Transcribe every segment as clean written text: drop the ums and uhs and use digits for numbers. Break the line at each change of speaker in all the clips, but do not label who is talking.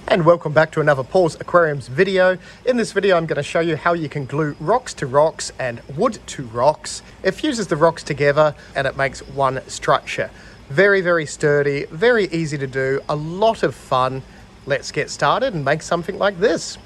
And welcome back to another Paul's Aquariums video. In this video I'm going to show you how you can glue rocks to rocks and wood to rocks. It fuses the rocks together and it makes one structure. Very sturdy, very easy to do, a lot of fun. Let's get started and make something like this.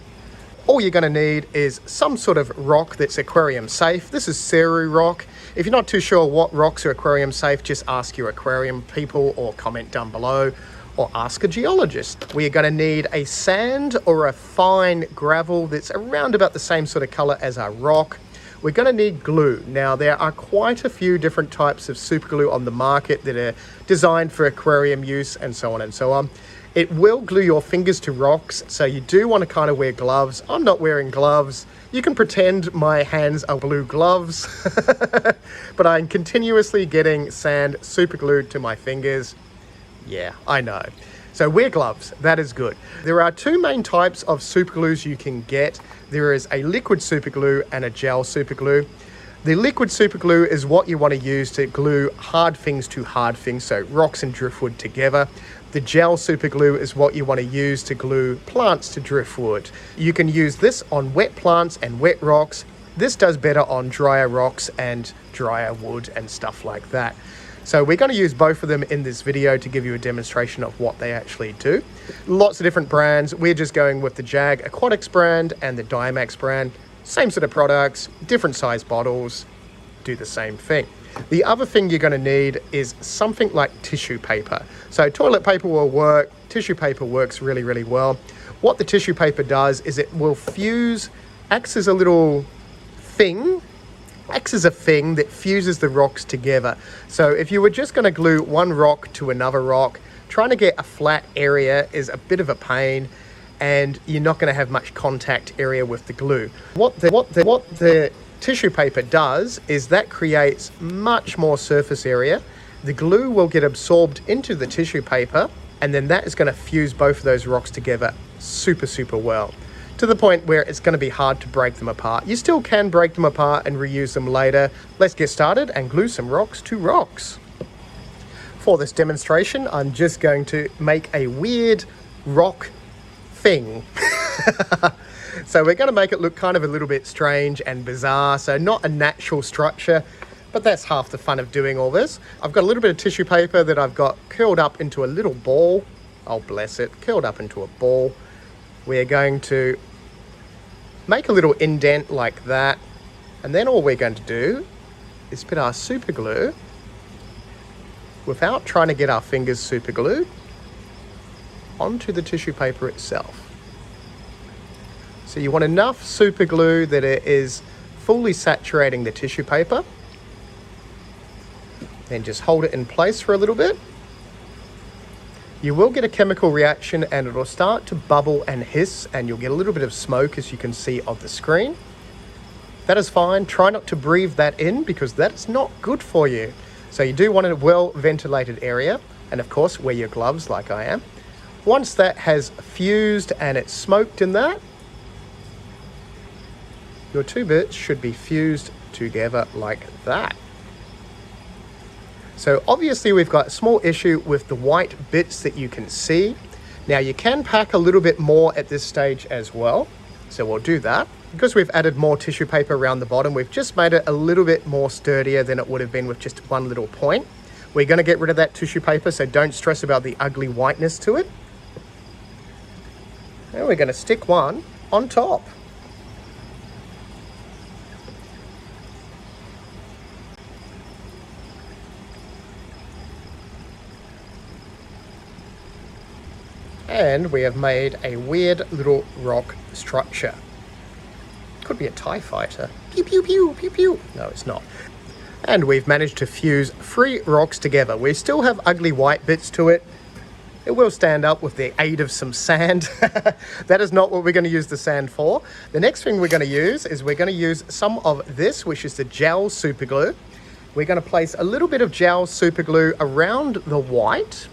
All you're going to need is some sort of rock that's aquarium safe. This is Ceru rock. If you're not too sure what rocks are aquarium safe, just ask your aquarium people or comment down below. Or ask a geologist. We are going to need a sand or a fine gravel that's around about the same sort of color as our rock. We're going to need glue. Now there are quite a few different types of super glue on the market that are designed for aquarium use and so on and so on. It will glue your fingers to rocks, so you do want to kind of wear gloves. I'm not wearing gloves. You can pretend my hands are blue gloves, but I'm continuously getting sand super glued to my fingers. Yeah, I know. So wear gloves, that is good. There are two main types of super glues you can get. There is a liquid super glue and a gel super glue. The liquid super glue is what you want to use to glue hard things to hard things, so rocks and driftwood together. The gel super glue is what you want to use to glue plants to driftwood. You can use this on wet plants and wet rocks. This does better on drier rocks and drier wood and stuff like that. So we're going to use both of them in this video to give you a demonstration of what they actually do. Lots of different brands. We're just going with the Jag Aquatics brand and the Dimax brand. Same sort of products, different size bottles, do the same thing. The other thing you're going to need is something like tissue paper. So toilet paper will work, tissue paper works really well. What the tissue paper does is it will fuse, acts as a thing that fuses the rocks together. So if you were just going to glue one rock to another rock, trying to get a flat area is a bit of a pain and you're not going to have much contact area with the glue. What the tissue paper does is that creates much more surface area. The glue will get absorbed into the tissue paper and then that is going to fuse both of those rocks together super well, to the point where it's going to be hard to break them apart. You still can break them apart and reuse them later. Let's get started and glue some rocks to rocks. For this demonstration, I'm just going to make a weird rock thing. So we're going to make it look kind of a little bit strange and bizarre, so not a natural structure, but that's half the fun of doing all this. I've got a little bit of tissue paper that I've got curled up into a little ball. Oh, bless it, curled up into a ball. We're going to make a little indent like that, and then all we're going to do is put our super glue, without trying to get our fingers super glued, onto the tissue paper itself. So you want enough super glue that it is fully saturating the tissue paper, and just hold it in place for a little bit. You will get a chemical reaction and it will start to bubble and hiss and you'll get a little bit of smoke, as you can see on the screen. That is fine. Try not to breathe that in because that's not good for you. So you do want a well ventilated area, and of course wear your gloves like I am. Once that has fused and it's smoked in that, your two bits should be fused together like that. So obviously we've got a small issue with the white bits that you can see. Now you can pack a little bit more at this stage as well. So we'll do that. Because we've added more tissue paper around the bottom, we've just made it a little bit more sturdier than it would have been with just one little point. We're going to get rid of that tissue paper, so don't stress about the ugly whiteness to it. And we're going to stick one on top. And we have made a weird little rock structure. Could be a TIE fighter. Pew, pew, pew, pew, pew. No, it's not. And we've managed to fuse 3 rocks together. We still have ugly white bits to it. It will stand up with the aid of some sand. That is not what we're going to use the sand for. The next thing we're going to use is we're going to use some of this, which is the gel super glue. We're going to place a little bit of gel super glue around the white.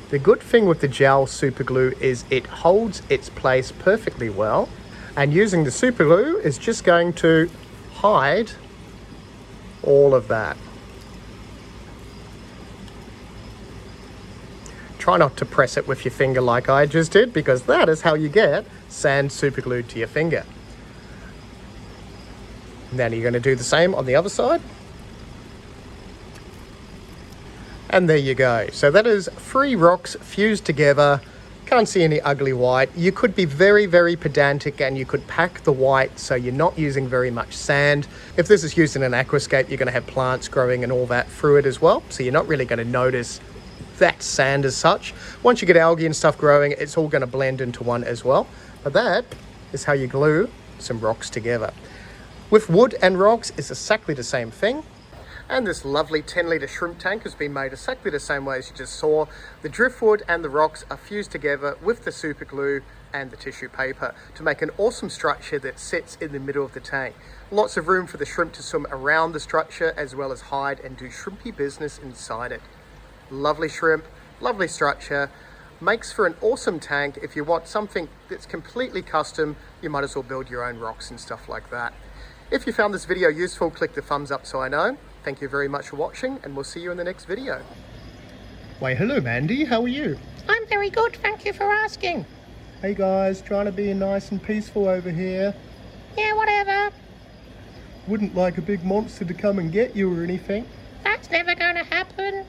The good thing with the gel super glue is it holds its place perfectly well, and using the super glue is just going to hide all of that. Try not to press it with your finger like I just did, because that is how you get sand super glued to your finger. Now you're going to do the same on the other side. And there you go. So that is 3 rocks fused together. Can't see any ugly white. You could be very, very pedantic and you could pack the white so you're not using very much sand. If this is used in an aquascape, you're going to have plants growing and all that through it as well. So you're not really going to notice that sand as such. Once you get algae and stuff growing, it's all going to blend into one as well. But that is how you glue some rocks together. With wood and rocks, it's exactly the same thing. And this lovely 10-litre shrimp tank has been made exactly the same way as you just saw. The driftwood and the rocks are fused together with the super glue and the tissue paper to make an awesome structure that sits in the middle of the tank. Lots of room for the shrimp to swim around the structure as well as hide and do shrimpy business inside it. Lovely shrimp, lovely structure. Makes for an awesome tank. If you want something that's completely custom, you might as well build your own rocks and stuff like that. If you found this video useful, click the thumbs up so I know. Thank you very much for watching, and we'll see you in the next video. Why, hello Mandy, how are you?
I'm very good, thank you for asking.
Hey guys, trying to be nice and peaceful over here.
Yeah, whatever.
Wouldn't like a big monster to come and get you or anything.
That's never gonna happen.